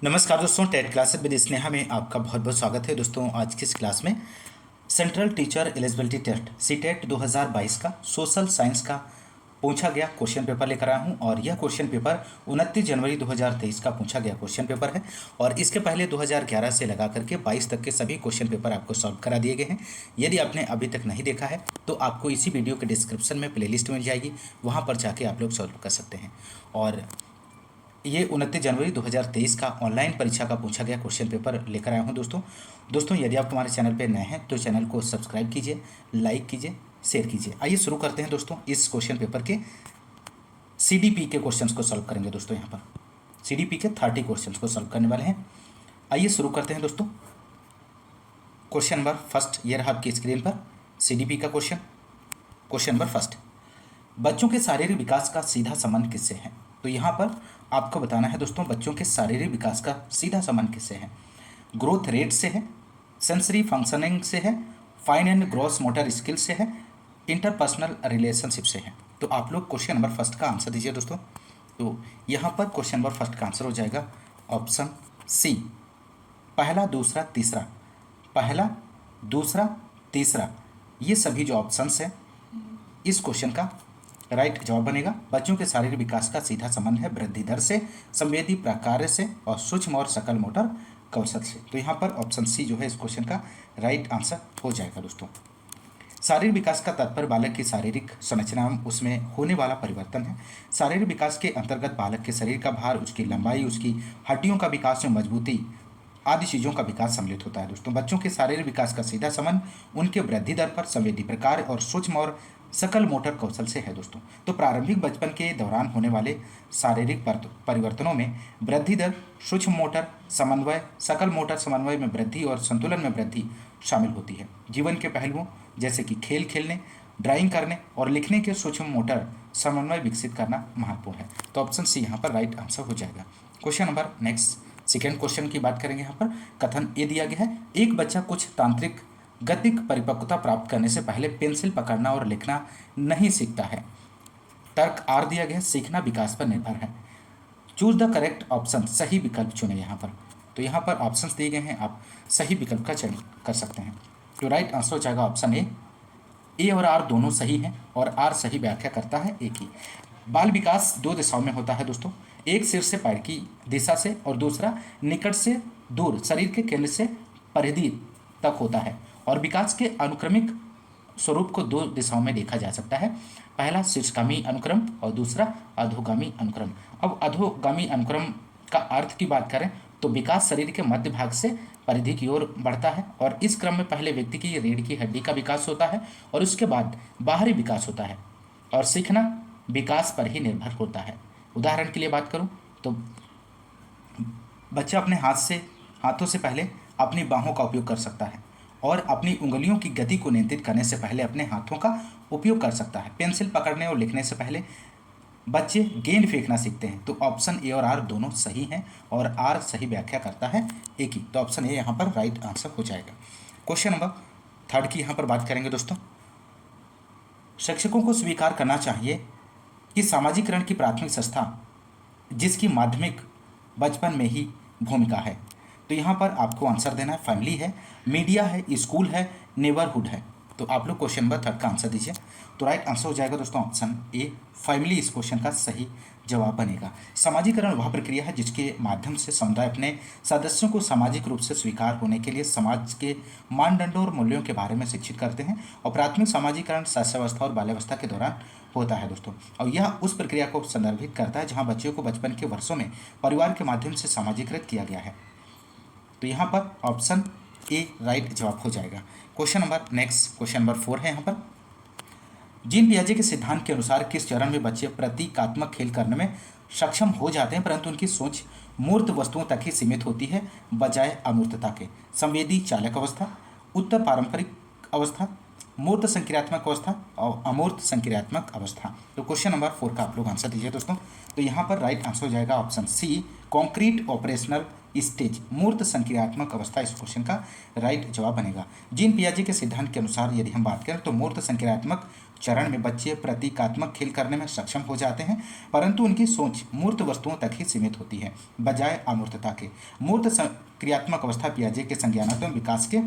नमस्कार दोस्तों, TET classes with Sneha में आपका बहुत बहुत स्वागत है। दोस्तों आज की इस क्लास में central teacher eligibility test CTET 2022 का सोशल साइंस का पूछा गया क्वेश्चन पेपर लेकर आया हूं। और यह क्वेश्चन पेपर 29 जनवरी 2023 का पूछा गया क्वेश्चन पेपर है। और इसके पहले 2011 से लगा करके 22 तक के सभी क्वेश्चन पेपर आपको सॉल्व करा दिए गए हैं। यदि आपने अभी तक नहीं देखा है तो आपको इसी वीडियो के डिस्क्रिप्शन में प्लेलिस्ट मिल जाएगी, वहाँ पर जाके आप लोग सॉल्व कर सकते हैं। और ये 29 जनवरी 2023 का ऑनलाइन परीक्षा का पूछा गया क्वेश्चन पेपर लेकर आया हूँ। दोस्तों यदि आप हमारे चैनल पर नए हैं तो चैनल को सब्सक्राइब कीजिए, लाइक कीजिए, शेयर कीजिए। आइए शुरू करते हैं दोस्तों। इस क्वेश्चन पेपर के सीडीपी के क्वेश्चंस को सॉल्व करेंगे दोस्तों। यहाँ पर सीडीपी के 30 क्वेश्चंस को सॉल्व करने वाले हैं। आइए शुरू करते हैं दोस्तों। क्वेश्चन नंबर फर्स्ट ये रहा आपकी स्क्रीन पर सीडीपी का क्वेश्चन नंबर फर्स्ट, बच्चों के शारीरिक विकास का सीधा संबंध किससे है? तो यहाँ पर आपको बताना है दोस्तों, बच्चों के शारीरिक विकास का सीधा संबंध किससे है? ग्रोथ रेट से है, सेंसरी फंक्शनिंग से है, fine and gross motor skill से है, इंटरपर्सनल रिलेशनशिप से है। तो आप लोग क्वेश्चन नंबर फर्स्ट का आंसर दीजिए दोस्तों। तो यहाँ पर क्वेश्चन नंबर फर्स्ट का आंसर हो जाएगा ऑप्शन सी, पहला दूसरा तीसरा। पहला दूसरा तीसरा ये सभी जो ऑप्शंस हैं इस क्वेश्चन का राइट जवाब बनेगा। बच्चों के शारीरिक विकास का सीधा संबंध है वृद्धि दर से, संवेदी प्रकार्य से और सूक्ष्म और सकल मोटर कौशल से। तो यहाँ पर ऑप्शन सी जो है इस क्वेश्चन का राइट आंसर हो जाएगा दोस्तों। शारीरिक विकास का तात्पर्य बालक की शारीरिक संरचना उसमें होने वाला परिवर्तन है। शारीरिक विकास के अंतर्गत बालक के शरीर का भार, उसकी लंबाई, उसकी हड्डियों का विकास में मजबूती आदि चीज़ों का विकास सम्मिलित होता है दोस्तों। बच्चों के शारीरिक विकास का सीधा संबंध उनके वृद्धि दर पर, संवेदी प्रकार और सूक्ष्म और सकल मोटर कौशल से है दोस्तों। तो प्रारंभिक बचपन के दौरान होने वाले शारीरिक परिवर्तनों में वृद्धि दर, सूक्ष्म मोटर समन्वय, सकल मोटर समन्वय में वृद्धि और संतुलन में वृद्धि शामिल होती है। जीवन के पहलुओं जैसे कि खेल खेलने, ड्राइंग करने और लिखने के सूक्ष्म मोटर समन्वय विकसित करना महत्वपूर्ण है। तो ऑप्शन सी यहाँ पर राइट आंसर हो जाएगा। Question number next second question की बात करेंगे। यहाँ पर कथन ए दिया गया है, एक बच्चा कुछ तांत्रिक गतिक परिपक्वता प्राप्त करने से पहले पेंसिल पकड़ना और लिखना नहीं सीखता है। तर्क आर दिया गया है, सीखना विकास पर निर्भर है। चूज द करेक्ट ऑप्शन, सही विकल्प चुने यहाँ पर। तो यहाँ पर ऑप्शंस दिए गए हैं, आप सही विकल्प का चयन कर सकते हैं। तो राइट आंसर हो जाएगा ऑप्शन ए और आर दोनों सही हैं और आर सही व्याख्या करता है ए की। बाल विकास दो दिशाओं में होता है दोस्तों, एक सिर से पैर की दिशा से और दूसरा निकट से दूर शरीर के केंद्र से परिधि तक होता है। और विकास के अनुक्रमिक स्वरूप को दो दिशाओं में देखा जा सकता है, पहला शीर्षगामी अनुक्रम और दूसरा अधोगामी अनुक्रम। अब अधोगामी अनुक्रम का अर्थ की बात करें तो विकास शरीर के मध्य भाग से परिधि की ओर बढ़ता है और इस क्रम में पहले व्यक्ति की रीढ़ की हड्डी का विकास होता है और उसके बाद बाहरी विकास होता है। और सीखना विकास पर ही निर्भर होता है। उदाहरण के लिए बात करूं तो बच्चा अपने हाथों से पहले अपनी बाहों का उपयोग कर सकता है और अपनी उंगलियों की गति को नियंत्रित करने से पहले अपने हाथों का उपयोग कर सकता है। पेंसिल पकड़ने और लिखने से पहले बच्चे गेंद फेंकना सीखते हैं। तो ऑप्शन ए और आर दोनों सही हैं और आर सही व्याख्या करता है ए की। तो ऑप्शन ए यहाँ पर राइट आंसर हो जाएगा। क्वेश्चन नंबर थर्ड की यहाँ पर बात करेंगे दोस्तों। शिक्षकों को स्वीकार करना चाहिए कि सामाजिकरण की प्राथमिक संस्था जिसकी माध्यमिक बचपन में ही भूमिका है। तो यहाँ पर आपको आंसर देना है, फैमिली है, मीडिया है, स्कूल है, नेबरहुड है। तो आप लोग क्वेश्चन नंबर थर्ड का आंसर दीजिए। तो राइट आंसर हो जाएगा दोस्तों ऑप्शन ए, फैमिली इस क्वेश्चन का सही जवाब बनेगा। सामाजिकरण वह प्रक्रिया है जिसके माध्यम से समुदाय अपने सदस्यों को सामाजिक रूप से स्वीकार होने के लिए समाज के मानदंडों और मूल्यों के बारे में शिक्षित करते हैं। और प्राथमिक सामाजिकरण शिशुअवस्था और बाल्यावस्था के दौरान होता है दोस्तों। और यह उस प्रक्रिया को संदर्भित करता है जहाँ बच्चों को बचपन के वर्षों में परिवार के माध्यम से सामाजिकृत किया गया है। तो यहाँ पर ऑप्शन ए राइट जवाब हो जाएगा। Question number next question number 4 है यहाँ पर। जीन पियाजे के सिद्धांत के अनुसार किस चरण में बच्चे प्रतीकात्मक खेल करने में सक्षम हो जाते हैं परंतु उनकी सोच मूर्त वस्तुओं तक ही सीमित होती है बजाय अमूर्तता के? संवेदी चालक अवस्था, उत्तर पारंपरिक अवस्था, मूर्त संक्रियात्मक अवस्था और अमूर्त संक्रियात्मक अवस्था। तो क्वेश्चन नंबर 4 का आप लोग आंसर दीजिए दोस्तों। तो यहाँ पर राइट आंसर हो जाएगा option C, concrete operational stage, मूर्त संक्रियात्मक अवस्था इस क्वेश्चन का राइट जवाब बनेगा। जीन पियाजे के सिद्धांत के अनुसार यदि हम बात करें तो मूर्त संक्रियात्मक चरण में बच्चे प्रतीकात्मक खेल करने में सक्षम हो जाते हैं, परंतु उनकी सोच मूर्त वस्तुओं तक ही सीमित होती है बजाय अमूर्तता के। मूर्त संक्रियात्मक अवस्था पियाजे के संज्ञानात्मक विकास के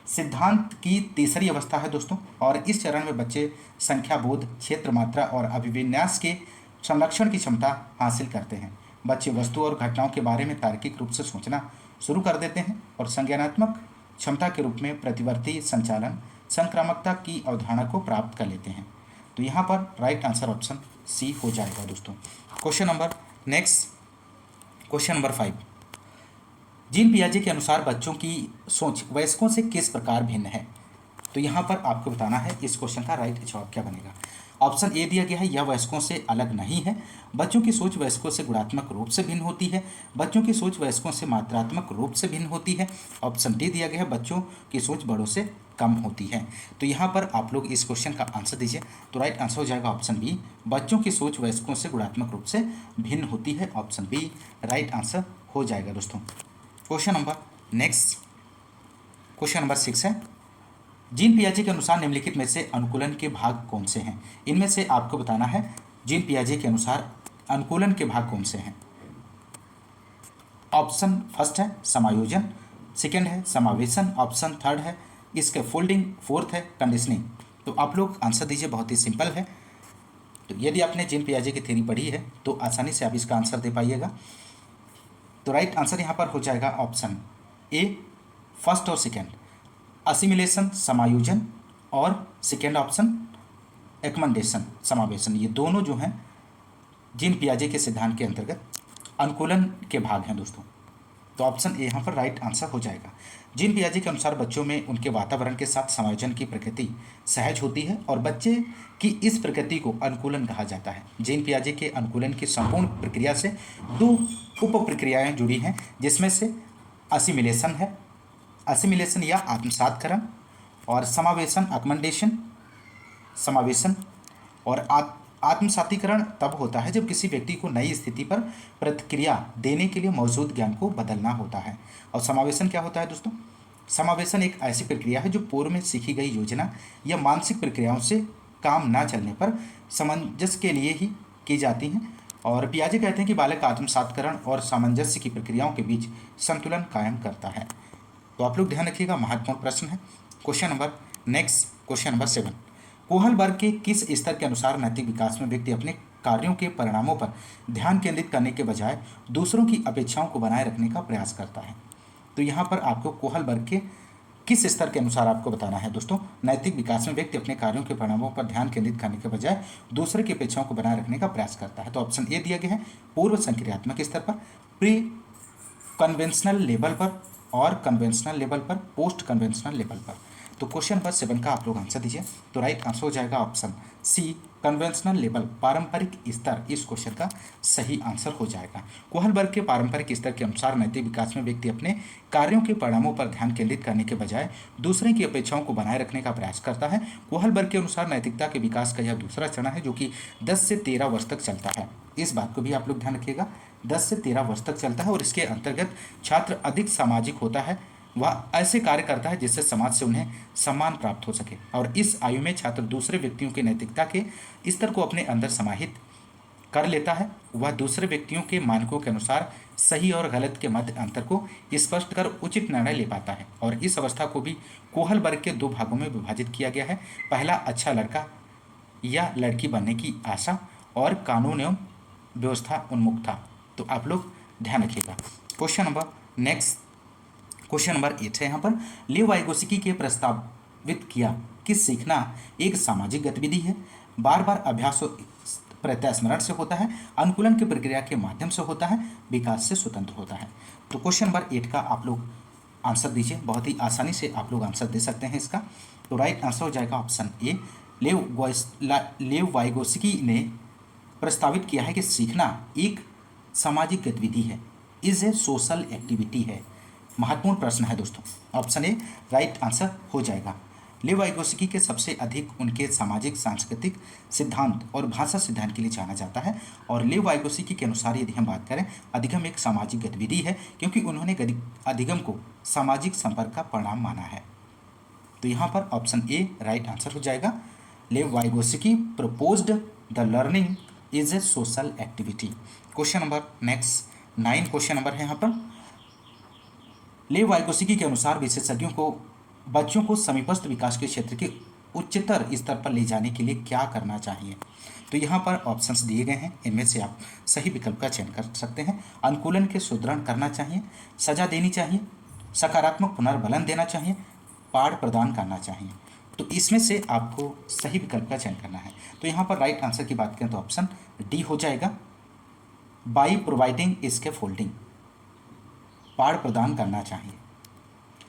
सिद्धांत की तीसरी अवस्था है दोस्तों, और इस चरण में बच्चे संख्या बोध, क्षेत्र मात्रा और अभिविन्यास के संरक्षण की क्षमता हासिल करते हैं। बच्चे वस्तु और घटनाओं के बारे में तार्किक रूप से सोचना शुरू कर देते हैं और संज्ञानात्मक क्षमता के रूप में प्रतिवर्ती संचालन संक्रामकता की अवधारणा को प्राप्त कर लेते हैं। तो यहाँ पर राइट आंसर ऑप्शन सी हो जाएगा दोस्तों। क्वेश्चन नंबर 5, जीन पियाजे के अनुसार बच्चों की सोच वयस्कों से किस प्रकार भिन्न है। तो यहाँ पर आपको बताना है इस क्वेश्चन का राइट जवाब क्या बनेगा। ऑप्शन ए दिया गया है, यह वयस्कों से अलग नहीं है। बच्चों की सोच वयस्कों से गुणात्मक रूप से भिन्न होती है। बच्चों की सोच वयस्कों से मात्रात्मक रूप से भिन्न होती है। ऑप्शन डी दिया गया है, बच्चों की सोच बड़ों से कम होती है। तो यहाँ पर आप लोग इस क्वेश्चन का आंसर दीजिए। तो राइट आंसर हो जाएगा ऑप्शन बी, बच्चों की सोच वयस्कों से गुणात्मक रूप से भिन्न होती है। ऑप्शन बी राइट आंसर हो जाएगा दोस्तों। क्वेश्चन नंबर 6 है, जीन पियाजे के अनुसार निम्नलिखित में से अनुकूलन के भाग कौन से हैं। इनमें से आपको बताना है जीन पियाजे के अनुसार अनुकूलन के भाग कौन से हैं। ऑप्शन फर्स्ट है समायोजन, सेकंड है समावेशन, ऑप्शन थर्ड है इसके फोल्डिंग, फोर्थ है कंडीशनिंग। तो आप लोग आंसर दीजिए, बहुत ही सिंपल है। तो यदि आपने जीन पियाजे की थ्योरी पढ़ी है तो आसानी से आप इसका आंसर दे पाइएगा। तो राइट आंसर यहाँ पर हो जाएगा ऑप्शन ए, फर्स्ट और सेकेंड, असिमिलेशन समायोजन, और सेकेंड ऑप्शन एकमंडेशन समावेशन। ये दोनों जो हैं जीन पियाजे के सिद्धांत के अंतर्गत अनुकूलन के भाग हैं दोस्तों। तो ऑप्शन ए यहाँ पर राइट आंसर हो जाएगा। जीन पियाजे के अनुसार बच्चों में उनके वातावरण के साथ समायोजन की प्रकृति सहज होती है और बच्चे की इस प्रकृति को अनुकूलन कहा जाता है। जीन पियाजे के अनुकूलन की संपूर्ण प्रक्रिया से दो उप प्रक्रियाएँ जुड़ी हैं, जिसमें से असिमिलेशन या आत्मसातकरण, और समावेशन अकमंडेशन समावेशन। और आत्मसातीकरण तब होता है जब किसी व्यक्ति को नई स्थिति पर प्रतिक्रिया देने के लिए मौजूद ज्ञान को बदलना होता है। और समावेशन क्या होता है दोस्तों? समावेशन एक ऐसी प्रक्रिया है जो पूर्व में सीखी गई योजना या मानसिक प्रक्रियाओं से काम ना चलने पर सामंजस्य के लिए ही की जाती हैं। और पियाजे कहते हैं कि बालक आत्मसातकरण और सामंजस्य की प्रक्रियाओं के बीच संतुलन कायम करता है। तो आप लोग ध्यान रखिएगा, महत्वपूर्ण प्रश्न है। क्वेश्चन नंबर 7, कोहलबर्ग के किस स्तर के अनुसार नैतिक विकास में व्यक्ति अपने कार्यों के परिणामों पर ध्यान केंद्रित करने के बजाय दूसरों की अपेक्षाओं को बनाए रखने का प्रयास करता है। तो यहाँ पर आपको कोहलबर्ग के किस स्तर के अनुसार आपको बताना है दोस्तों। नैतिक विकास में व्यक्ति अपने कार्यों के परिणामों पर ध्यान केंद्रित करने के बजाय दूसरे की अपेक्षाओं को बनाए रखने का प्रयास करता है। तो ऑप्शन ए दिया गया है, पूर्व संक्रियात्मक स्तर पर, प्री कन्वेंशनल लेवल पर, और कन्वेंशनल लेवल पर, पोस्ट कन्वेंशनल लेवल पर। तो क्वेश्चन नंबर 7 का आप लोग आंसर दीजिए। तो राइट आंसर हो जाएगा ऑप्शन सी, कन्वेंशनल लेवल, पारंपरिक स्तर इस क्वेश्चन का सही आंसर हो जाएगा। कोहलबर्ग के पारंपरिक स्तर के अनुसार नैतिक विकास में व्यक्ति अपने कार्यों के परिणामों पर ध्यान केंद्रित करने के बजाय दूसरे की अपेक्षाओं को बनाए रखने का प्रयास करता है। कोहलबर्ग के अनुसार नैतिकता के विकास का यह दूसरा चरण है जो कि 10 से 13 वर्ष तक चलता है। इस बात को भी आप लोग ध्यान रखिएगा, 10 से 13 वर्ष तक चलता है और इसके अंतर्गत छात्र अधिक सामाजिक होता है। वह ऐसे कार्य करता है जिससे समाज से उन्हें सम्मान प्राप्त हो सके, और इस आयु में छात्र दूसरे व्यक्तियों की नैतिकता के स्तर को अपने अंदर समाहित कर लेता है। वह दूसरे व्यक्तियों के मानकों के अनुसार सही और गलत के मध्य अंतर को स्पष्ट कर उचित निर्णय ले पाता है। और इस अवस्था को भी कोहलबर्ग के 2 भागों में विभाजित किया गया है। पहला, अच्छा लड़का या लड़की बनने की आशा, और कानून एवं व्यवस्था उन्मुखता। तो आप लोग ध्यान रखिएगा। क्वेश्चन नंबर 8 है यहाँ पर, लियो वाइगोस्की के प्रस्तावित किया कि सीखना एक सामाजिक गतिविधि है, बार बार अभ्यास और प्रत्यास्मरण से होता है, अनुकूलन की प्रक्रिया के माध्यम से होता है, विकास से स्वतंत्र होता है। तो क्वेश्चन नंबर 8 का आप लोग आंसर दीजिए, बहुत ही आसानी से आप लोग आंसर दे सकते हैं इसका। तो राइट आंसर हो जाएगा ऑप्शन ए, लियो वाइगोस्की ने प्रस्तावित किया है कि सीखना एक सामाजिक गतिविधि है, इज ए सोशल एक्टिविटी है। महत्वपूर्ण प्रश्न है दोस्तों। ऑप्शन ए राइट आंसर हो जाएगा। लेव वाइगोत्स्की के सबसे अधिक उनके सामाजिक सांस्कृतिक सिद्धांत और भाषा सिद्धांत के लिए जाना जाता है। और लेव वाइगोत्स्की के अनुसार यदि हम बात करें, अधिगम एक सामाजिक गतिविधि है क्योंकि उन्होंने अधिगम को सामाजिक संपर्क का परिणाम माना है। तो यहाँ पर ऑप्शन ए राइट आंसर हो जाएगा। लेव Vygotsky proposed the learning is a social activity. Question number next 9 question number है यहाँ पर। लेव वाइगोत्स्की के अनुसार विशेषज्ञों को बच्चों को समीपस्थ विकास के क्षेत्र के उच्चतर स्तर पर ले जाने के लिए क्या करना चाहिए। तो यहाँ पर ऑप्शंस दिए गए हैं, इनमें से आप सही विकल्प का चयन कर सकते हैं। अनुकूलन के सुदृढ़ करना चाहिए, सजा देनी चाहिए, सकारात्मक पुनर्बलन देना चाहिए, पाठ प्रदान करना चाहिए। तो इसमें से आपको सही विकल्प का चयन करना है। तो यहाँ पर राइट आंसर की बात करें तो ऑप्शन डी हो जाएगा, बाई प्रोवाइडिंग स्कैफोल्डिंग, पाठ प्रदान करना चाहिए।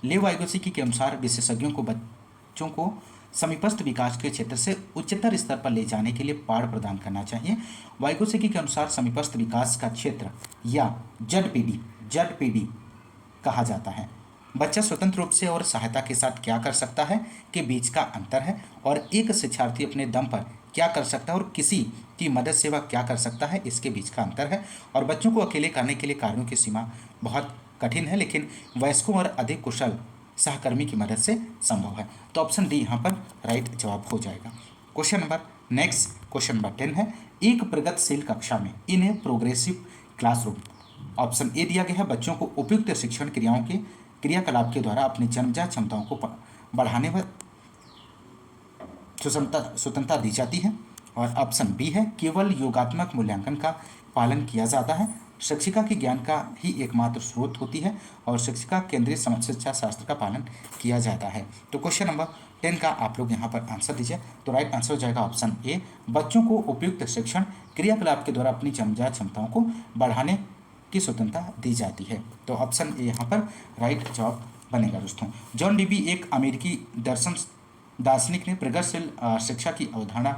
लेव वाइगोत्स्की के अनुसार विशेषज्ञों को बच्चों को समीपस्थ विकास के क्षेत्र से उच्चतर स्तर पर ले जाने के लिए पाठ प्रदान करना चाहिए। वाइगोत्स्की के अनुसार समीपस्थ विकास का क्षेत्र या जेड कहा जाता है। बच्चा स्वतंत्र रूप से और सहायता के साथ क्या कर सकता है के बीच का अंतर है, और एक शिक्षार्थी अपने दम पर क्या कर सकता है और किसी की मदद से वह क्या कर सकता है, इसके बीच का अंतर है। और बच्चों को अकेले करने के लिए कार्यों की सीमा बहुत कठिन है, लेकिन वयस्कों और अधिक कुशल सहकर्मी की मदद से संभव है। तो ऑप्शन डी यहाँ पर राइट जवाब हो जाएगा। Question number next question number 10 है, एक प्रगतिशील कक्षा में in a progressive classroom. Option A दिया गया है, बच्चों को उपयुक्त शिक्षण क्रियाकलाप के द्वारा अपनी जन्मजात क्षमताओं को बढ़ाने में स्वतंत्रता दी जाती है। और ऑप्शन बी है, केवल योगात्मक मूल्यांकन का पालन किया जाता है, शिक्षिका के ज्ञान का ही एकमात्र स्रोत होती है और शिक्षिका केंद्रीय शिक्षा शास्त्र का पालन किया जाता है। तो क्वेश्चन नंबर 10 का आप लोग यहाँ पर आंसर दीजिए। तो राइट आंसर हो जाएगा ऑप्शन ए, बच्चों को उपयुक्त शिक्षण क्रियाकलाप के द्वारा अपनी जन्मजात क्षमताओं को बढ़ाने की स्वतंत्रता दी जाती है। तो ऑप्शन ए यहाँ पर राइट जवाब बनेगा दोस्तों। जॉन डीबी एक अमेरिकी दार्शनिक ने प्रगतिशील शिक्षा की अवधारणा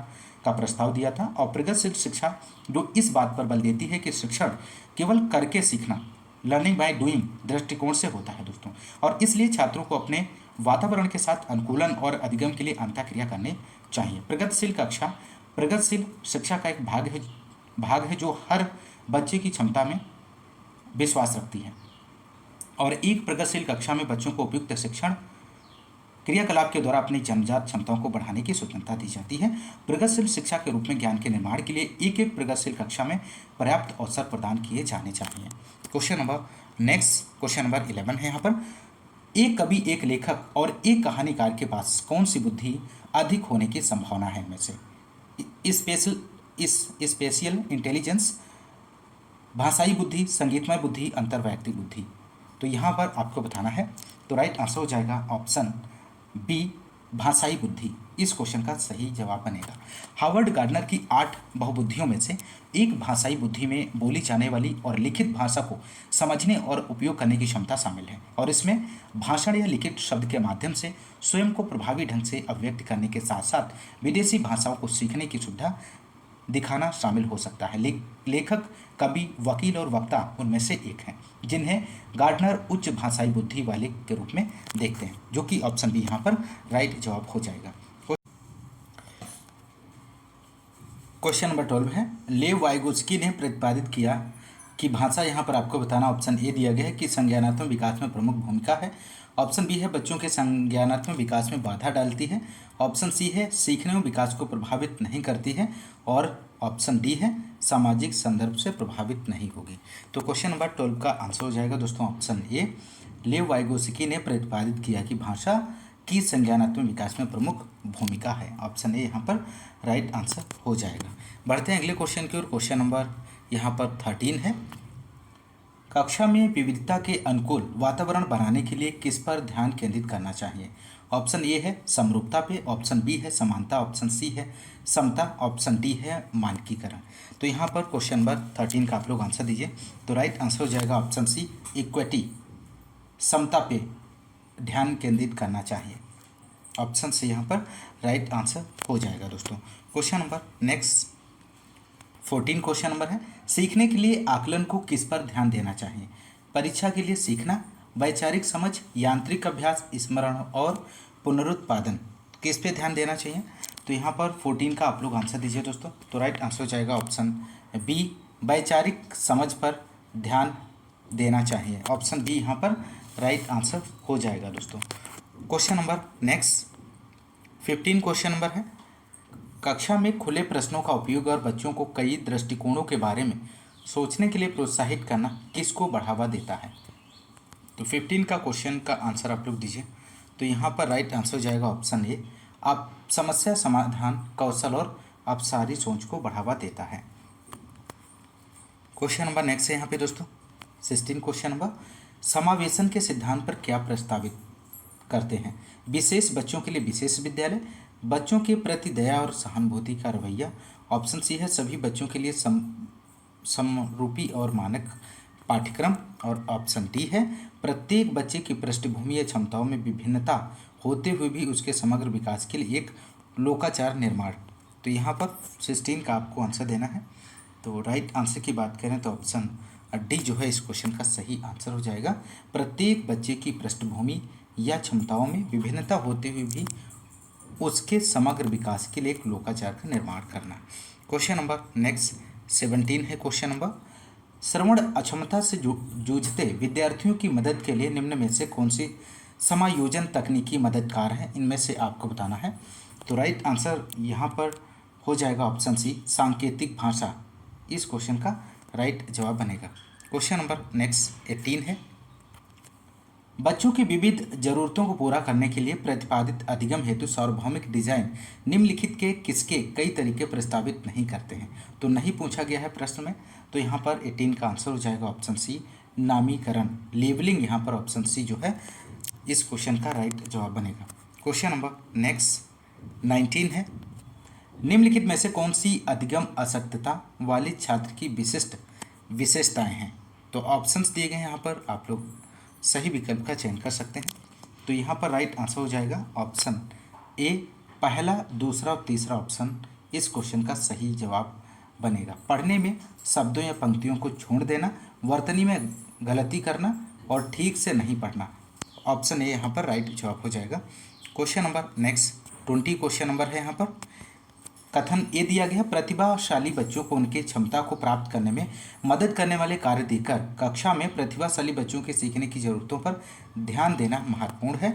का प्रस्ताव दिया था। और प्रगतिशील शिक्षा जो इस बात पर बल देती है कि शिक्षण केवल करके सीखना, लर्निंग बाय डूइंग दृष्टिकोण से होता है दोस्तों, और इसलिए छात्रों को अपने वातावरण के साथ अनुकूलन और अधिगम के लिए अंतःक्रिया करनी चाहिए। प्रगतिशील शिक्षा का एक भाग है जो हर बच्चे की क्षमता में विश्वास रखती है। और एक प्रगतिशील कक्षा में बच्चों को उपयुक्त शिक्षण क्रियाकलाप के द्वारा अपनी जन्मजात क्षमताओं को बढ़ाने की स्वतंत्रता दी जाती है। प्रगतिशील शिक्षा के रूप में ज्ञान के निर्माण के लिए एक प्रगतिशील कक्षा में पर्याप्त अवसर प्रदान किए जाने चाहिए। क्वेश्चन नंबर 11 है यहाँ पर, एक कवि, एक लेखक और एक कहानीकार के पास कौन सी बुद्धि अधिक होने की संभावना है इनमें से। स्पेशियल इंटेलिजेंस, भाषाई बुद्धि, संगीतमय बुद्धि, अंतर्वैयक्तिक बुद्धि। तो यहाँ पर आपको बताना है। तो राइट आंसर हो जाएगा ऑप्शन बी, भाषाई बुद्धि। इस क्वेश्चन का सही जवाब बनेगा। हार्वर्ड गार्डनर की 8 बहुबुद्धियों में से एक भाषाई बुद्धि में बोली जाने वाली और लिखित भाषा को समझने और उपयोग करने की क्षमता शामिल है, और इसमें भाषण या लिखित शब्द के माध्यम से स्वयं को प्रभावी ढंग से अभिव्यक्त करने के साथ साथ विदेशी भाषाओं को सीखने की सुविधा दिखाना शामिल हो सकता है। लेखक, कवि, वकील और वक्ता उनमें से एक हैं जिन्हें गार्डनर उच्च भाषाई बुद्धि वाले के रूप में देखते हैं, जो कि ऑप्शन बी यहाँ पर राइट जवाब हो जाएगा। क्वेश्चन नंबर 12 है, लेव वाइगोत्स्की ने प्रतिपादित किया कि भाषा, यहाँ पर आपको बताना ऑप्शन ए दिया गया है कि संज्ञानात्मक विकास में प्रमुख भूमिका है। ऑप्शन बी है बच्चों के संज्ञानात्मक विकास में बाधा डालती है। ऑप्शन सी है सीखने में विकास को प्रभावित नहीं करती है। और ऑप्शन डी है सामाजिक संदर्भ से प्रभावित नहीं होगी। तो क्वेश्चन नंबर 12 का आंसर हो जाएगा दोस्तों ऑप्शन ए, लेव वाइगोत्स्की ने प्रतिपादित किया कि भाषा की संज्ञानात्मक विकास में प्रमुख भूमिका है। ऑप्शन ए यहाँ पर राइट आंसर हो जाएगा। बढ़ते हैं अगले क्वेश्चन की ओर। क्वेश्चन नंबर यहाँ पर 13 है, कक्षा में विविधता के अनुकूल वातावरण बनाने के लिए किस पर ध्यान केंद्रित करना चाहिए। ऑप्शन ए है समरूपता पे, ऑप्शन बी है समानता, ऑप्शन सी है समता, ऑप्शन डी है मानकीकरण। तो यहाँ पर क्वेश्चन नंबर 13 का आप लोग आंसर दीजिए। तो राइट आंसर हो जाएगा ऑप्शन सी, इक्विटी, समता पे ध्यान केंद्रित करना चाहिए। ऑप्शन सी यहाँ पर राइट आंसर हो जाएगा दोस्तों। Question number next 14 question number है, सीखने के लिए आकलन को किस पर ध्यान देना चाहिए। परीक्षा के लिए सीखना, वैचारिक समझ, यांत्रिक अभ्यास, स्मरण और पुनरुत्पादन। किस पे ध्यान देना चाहिए? तो यहाँ पर 14 का आप लोग आंसर दीजिए दोस्तों। तो राइट आंसर हो जाएगा ऑप्शन बी, वैचारिक समझ पर ध्यान देना चाहिए। ऑप्शन बी यहाँ पर राइट आंसर हो जाएगा दोस्तों। Question number next 15 question number है, कक्षा में खुले प्रश्नों का उपयोग और बच्चों को कई दृष्टिकोणों के बारे में सोचने के लिए प्रोत्साहित करना किसको बढ़ावा देता है? तो 15 का क्वेश्चन का आंसर आप लोग दीजिए। तो यहाँ पर राइट आंसर हो जाएगा ऑप्शन ए, आप समस्या समाधान कौशल और अपसारी सोच को बढ़ावा देता है। क्वेश्चन नंबर नेक्स्ट है यहाँ पे दोस्तों 16 क्वेश्चन नंबर, समावेशन के सिद्धांत पर क्या प्रस्तावित करते हैं? विशेष बच्चों के लिए विशेष विद्यालय, बच्चों के प्रति दया और सहानुभूति का रवैया। ऑप्शन सी है सभी बच्चों के लिए समरूपी और मानक पाठ्यक्रम। और ऑप्शन डी है प्रत्येक बच्चे की पृष्ठभूमि या क्षमताओं में विभिन्नता होते हुए भी उसके समग्र विकास के लिए एक लोकाचार निर्माण। तो यहाँ पर 16 का आपको आंसर देना है। तो राइट आंसर की बात करें तो ऑप्शन डी जो है इस क्वेश्चन का सही आंसर हो जाएगा। प्रत्येक बच्चे की पृष्ठभूमि या क्षमताओं में विभिन्नता होते हुए भी उसके समग्र विकास के लिए एक लोकाचार का निर्माण करना। क्वेश्चन नंबर नेक्स्ट 17 है क्वेश्चन नंबर, श्रवण अक्षमता से जूझते विद्यार्थियों की मदद के लिए निम्न में से कौन सी समायोजन तकनीकी मददगार है? इनमें से आपको बताना है। तो राइट आंसर यहाँ पर हो जाएगा ऑप्शन सी, सांकेतिक भाषा इस क्वेश्चन का राइट जवाब बनेगा। क्वेश्चन नंबर नेक्स्ट 18 है, बच्चों की विविध जरूरतों को पूरा करने के लिए प्रतिपादित अधिगम हेतु सार्वभौमिक डिजाइन निम्नलिखित के किसके कई तरीके प्रस्तावित नहीं करते हैं? तो नहीं पूछा गया है प्रश्न में। तो यहाँ पर 18 का आंसर हो जाएगा ऑप्शन सी, नामीकरण लेबलिंग यहाँ पर ऑप्शन सी जो है इस क्वेश्चन का राइट जवाब बनेगा। क्वेश्चन नंबर नेक्स्ट 19 है, निम्नलिखित में से कौन सी अधिगम अशक्तता वाले छात्र की विशिष्ट विशेषताएं हैं? तो ऑप्शंस दिए गए हैं यहाँ पर, आप लोग सही विकल्प का चयन कर सकते हैं। तो यहाँ पर राइट आंसर हो जाएगा ऑप्शन ए, पहला दूसरा और तीसरा ऑप्शन इस क्वेश्चन का सही जवाब बनेगा। पढ़ने में शब्दों या पंक्तियों को छोड़ देना, वर्तनी में गलती करना और ठीक से नहीं पढ़ना। ऑप्शन ए यहाँ पर राइट जवाब हो जाएगा। Question number next 20 question number है यहाँ पर, कथन ए दिया गया, प्रतिभाशाली बच्चों को उनकी क्षमता को प्राप्त करने में मदद करने वाले कार्य देकर कक्षा में प्रतिभाशाली बच्चों के सीखने की जरूरतों पर ध्यान देना महत्वपूर्ण है।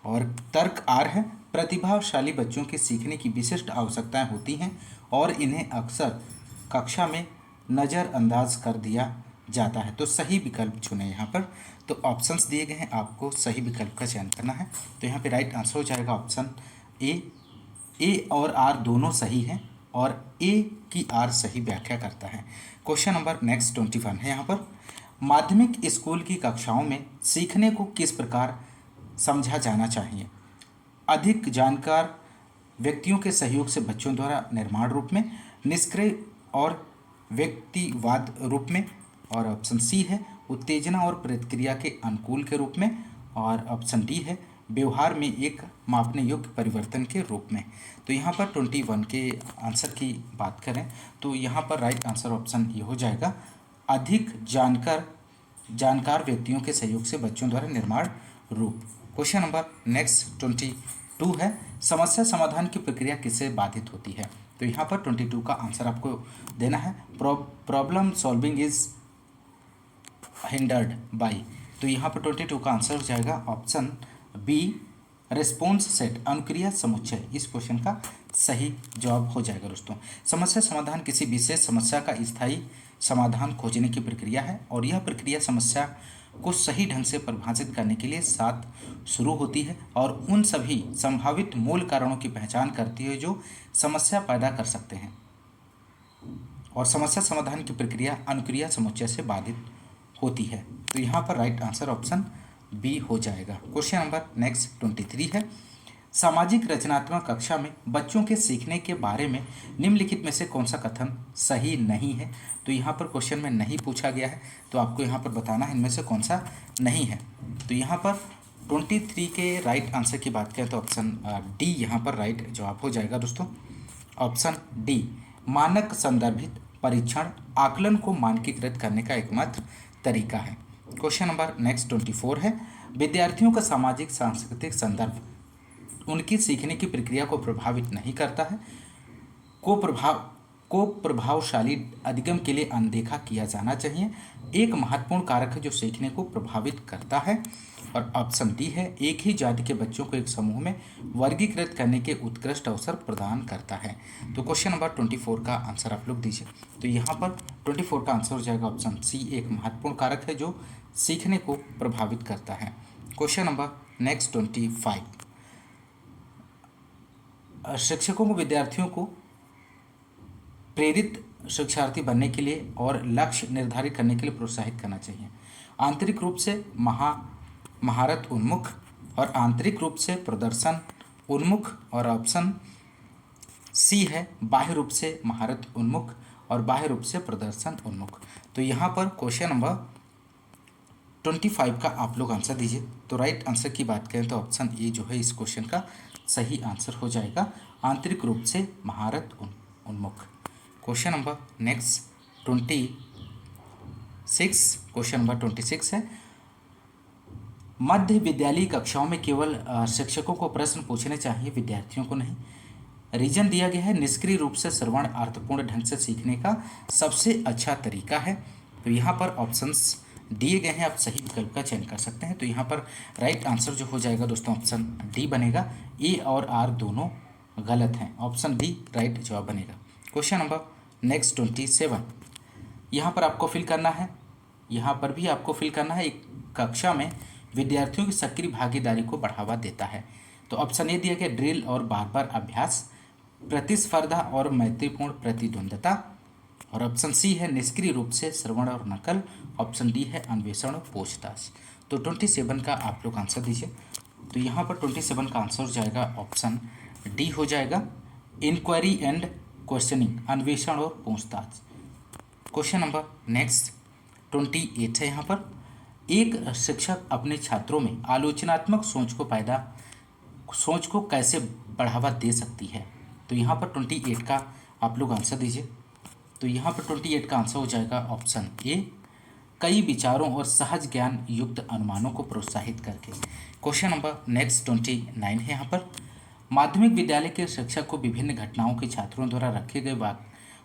और तर्क आर है, प्रतिभाशाली बच्चों के सीखने की विशिष्ट आवश्यकताएं होती हैं और इन्हें अक्सर कक्षा में नज़रअंदाज कर दिया जाता है। तो सही विकल्प चुने यहाँ पर। तो ऑप्शंस दिए गए हैं, आपको सही विकल्प का चयन करना है। तो यहाँ पे राइट आंसर हो जाएगा ऑप्शन ए और आर दोनों सही हैं और ए की आर सही व्याख्या करता है। क्वेश्चन नंबर नेक्स्ट 21 है यहाँ पर, माध्यमिक स्कूल की कक्षाओं में सीखने को किस प्रकार समझा जाना चाहिए? अधिक जानकार व्यक्तियों के सहयोग से बच्चों द्वारा निर्माण रूप में, निष्क्रिय और व्यक्तिवाद रूप में। और ऑप्शन सी है उत्तेजना और प्रतिक्रिया के अनुकूल के रूप में। और ऑप्शन डी है व्यवहार में एक मापने योग्य परिवर्तन के रूप में। तो यहाँ पर 21 के आंसर की बात करें तो यहाँ पर राइट आंसर ऑप्शन ये हो जाएगा, अधिक जानकार व्यक्तियों के सहयोग से बच्चों द्वारा निर्माण रूप। क्वेश्चन नंबर नेक्स्ट 22 है, समस्या समाधान की प्रक्रिया किससे बाधित होती है? तो यहाँ पर 22 का आंसर आपको देना है, problem solving is hindered by. तो यहाँ पर 22 का आंसर हो जाएगा ऑप्शन बी, रिस्पॉन्स सेट अनुक्रिया समुच्चय इस क्वेश्चन का सही जवाब हो जाएगा दोस्तों। समस्या समाधान किसी विशेष समस्या का स्थायी समाधान खोजने की प्रक्रिया है और यह प्रक्रिया समस्या को सही ढंग से परिभाषित करने के लिए साथ शुरू होती है और उन सभी संभावित मूल कारणों की पहचान करती है जो समस्या पैदा कर सकते हैं। और समस्या समाधान की प्रक्रिया अनुक्रिया समुच्चय से बाधित होती है। तो यहाँ पर राइट आंसर ऑप्शन बी हो जाएगा। क्वेश्चन नंबर नेक्स्ट 23 है, सामाजिक रचनात्मक कक्षा में बच्चों के सीखने के बारे में निम्नलिखित में से कौन सा कथन सही नहीं है? तो यहाँ पर क्वेश्चन में नहीं पूछा गया है, तो आपको यहाँ पर बताना है इनमें से कौन सा नहीं है। तो यहाँ पर 23 के राइट आंसर की बात करें तो ऑप्शन डी यहाँ पर राइट जवाब हो जाएगा दोस्तों। ऑप्शन डी, मानक संदर्भित परीक्षण आकलन को मानकीकृत करने का एकमात्र तरीका है। क्वेश्चन नंबर नेक्स्ट 24 है, विद्यार्थियों का सामाजिक सांस्कृतिक संदर्भ उनकी सीखने की प्रक्रिया को प्रभावित नहीं करता है। को प्रभावशाली अधिगम के लिए अनदेखा किया जाना चाहिए। एक महत्वपूर्ण कारक है जो सीखने को प्रभावित करता है। और ऑप्शन डी है, एक ही जाति के बच्चों को एक समूह में वर्गीकृत करने के उत्कृष्ट अवसर प्रदान करता है। तो क्वेश्चन नंबर 24 का आंसर आप लोग दीजिए। तो यहाँ पर 24 का आंसर हो जाएगा ऑप्शन सी, एक महत्वपूर्ण कारक है जो सीखने को प्रभावित करता है। क्वेश्चन नंबर नेक्स्ट 25, शिक्षकों को विद्यार्थियों को प्रेरित शिक्षार्थी बनने के लिए और लक्ष्य निर्धारित करने के लिए प्रोत्साहित करना चाहिए। आंतरिक रूप से महारत उन्मुख और आंतरिक रूप से प्रदर्शन उन्मुख, और ऑप्शन सी है बाह्य रूप से महारत उन्मुख और बाह्य रूप से प्रदर्शन उन्मुख। तो यहाँ पर क्वेश्चन नंबर 25 का आप लोग आंसर दीजिए। तो राइट आंसर की बात करें तो ऑप्शन ए जो है इस क्वेश्चन का सही आंसर हो जाएगा, आंतरिक रूप से महारत उन्मुख। Question number next 26, question number 26 है, मध्य विद्यालयी कक्षाओं में केवल शिक्षकों को प्रश्न पूछने चाहिए, विद्यार्थियों को नहीं। रीजन दिया गया है, निष्क्रिय रूप से श्रवण अर्थपूर्ण ढंग से सीखने का सबसे अच्छा तरीका है। तो यहाँ पर ऑप्शंस दिए गए हैं, आप सही विकल्प का चयन कर सकते हैं। तो यहाँ पर राइट आंसर जो हो जाएगा दोस्तों ऑप्शन डी बनेगा। ए और आर दोनों गलत हैं, ऑप्शन डी राइट जवाब बनेगा। क्वेश्चन नंबर नेक्स्ट 27, यहाँ पर आपको फिल करना है, यहाँ पर भी आपको फिल करना है, एक कक्षा में विद्यार्थियों की सक्रिय भागीदारी को बढ़ावा देता है। तो ऑप्शन ए दिया गया, ड्रिल और बार बार अभ्यास, प्रतिस्पर्धा और मैत्रीपूर्ण प्रतिद्वंदता, और ऑप्शन सी है निष्क्रिय रूप से श्रवण और नकल, ऑप्शन डी है अन्वेषण और पूछताछ। तो 27 का आप लोग आंसर दीजिए। तो यहाँ पर 27 का आंसर हो जाएगा ऑप्शन डी हो जाएगा, इंक्वायरी एंड क्वेश्चनिंग, अन्वेषण और पूछताछ। क्वेश्चन नंबर नेक्स्ट 28 है, यहाँ पर एक शिक्षक अपने छात्रों में आलोचनात्मक सोच को कैसे बढ़ावा दे सकती है। तो यहाँ पर 28 का आप लोग आंसर दीजिए। तो यहाँ पर 28 का आंसर हो जाएगा ऑप्शन ए, कई विचारों और सहज ज्ञान युक्त अनुमानों को प्रोत्साहित करके। क्वेश्चन नंबर नेक्स्ट 29 है, यहाँ पर माध्यमिक विद्यालय के शिक्षक को विभिन्न घटनाओं के छात्रों द्वारा रखे गए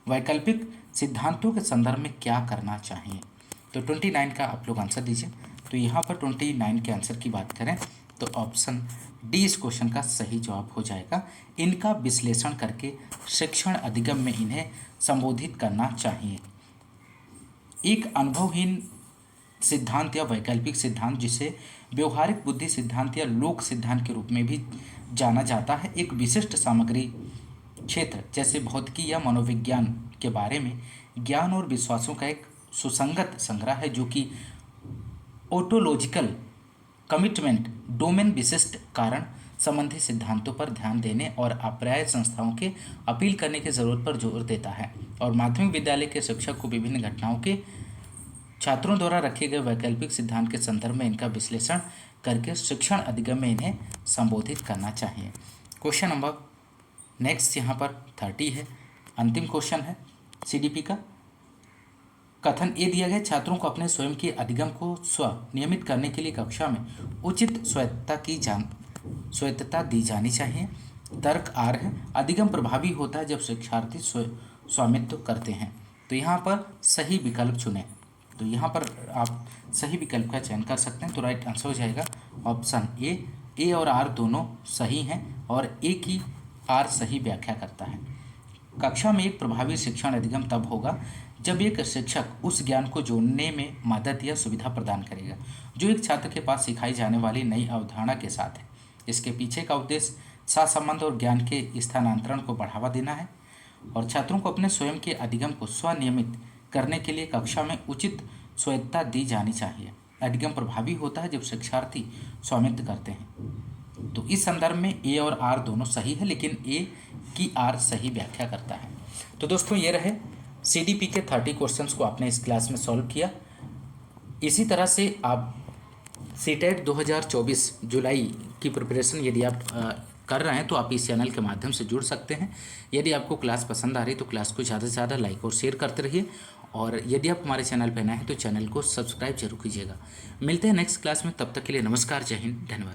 वैकल्पिक सिद्धांतों के संदर्भ में क्या करना चाहिए। तो 29 का आप लोग आंसर दीजिए। तो यहाँ पर 29 के आंसर की बात करें तो ऑप्शन डी इस क्वेश्चन का सही जवाब हो जाएगा, इनका विश्लेषण करके शिक्षण अधिगम में इन्हें संबोधित करना चाहिए। एक अनुभवहीन सिद्धांत या वैकल्पिक सिद्धांत, जिसे व्यवहारिक बुद्धि सिद्धांत या लोक सिद्धांत के रूप में भी जाना जाता है, एक विशिष्ट सामग्री क्षेत्र जैसे भौतिकी या मनोविज्ञान के बारे में ज्ञान और विश्वासों का एक सुसंगत संग्रह है, जो कि ओटोलॉजिकल कमिटमेंट, डोमेन विशिष्ट कारण संबंधी सिद्धांतों पर ध्यान देने और अपर्याप्त संस्थाओं के अपील करने की जरूरत पर जोर देता है। और माध्यमिक विद्यालय के शिक्षक को विभिन्न घटनाओं के छात्रों द्वारा रखे गए वैकल्पिक सिद्धांत के संदर्भ में इनका विश्लेषण करके शिक्षण अधिगम में इन्हें संबोधित करना चाहिए। क्वेश्चन नंबर नेक्स्ट यहाँ पर 30 है, अंतिम क्वेश्चन है सीडीपी का। कथन ए दिया गया, छात्रों को अपने स्वयं के अधिगम को नियमित करने के लिए कक्षा में उचित स्वायत्तता दी जानी चाहिए। तर्क आर है, अधिगम प्रभावी होता है जब शिक्षार्थी स्वामित्व करते हैं। तो यहाँ पर सही विकल्प चुनें। तो यहाँ पर आप सही विकल्प का चयन कर सकते हैं। तो राइट आंसर हो जाएगा ऑप्शन ए और आर दोनों सही हैं और ए की आर सही व्याख्या करता है। कक्षा में एक प्रभावी शिक्षण अधिगम तब होगा जब एक शिक्षक उस ज्ञान को जोड़ने में मदद या सुविधा प्रदान करेगा जो एक छात्र के पास सिखाई जाने वाली नई अवधारणा के साथ है। इसके पीछे का उद्देश्य सहसंबंध और ज्ञान के स्थानांतरण को बढ़ावा देना है और छात्रों को अपने स्वयं के अधिगम को स्वनियमित करने के लिए कक्षा में उचित स्वायत्तता दी जानी चाहिए। अधिगम प्रभावी होता है जब शिक्षार्थी स्वामित्व करते हैं। तो इस संदर्भ में ए और आर दोनों सही है, लेकिन ए की आर सही व्याख्या करता है। तो दोस्तों ये रहे सीडीपी के 30 क्वेश्चंस को आपने इस क्लास में सॉल्व किया। इसी तरह से आप सीटेट 2024 जुलाई की प्रिपरेशन यदि आप कर रहे हैं तो आप इस चैनल के माध्यम से जुड़ सकते हैं। यदि आपको क्लास पसंद आ रही तो क्लास को ज़्यादा से ज़्यादा लाइक और शेयर करते रहिए और यदि आप हमारे चैनल पर नए हैं तो चैनल को सब्सक्राइब जरूर कीजिएगा। मिलते हैं नेक्स्ट क्लास में, तब तक के लिए नमस्कार, जय हिंद, धन्यवाद।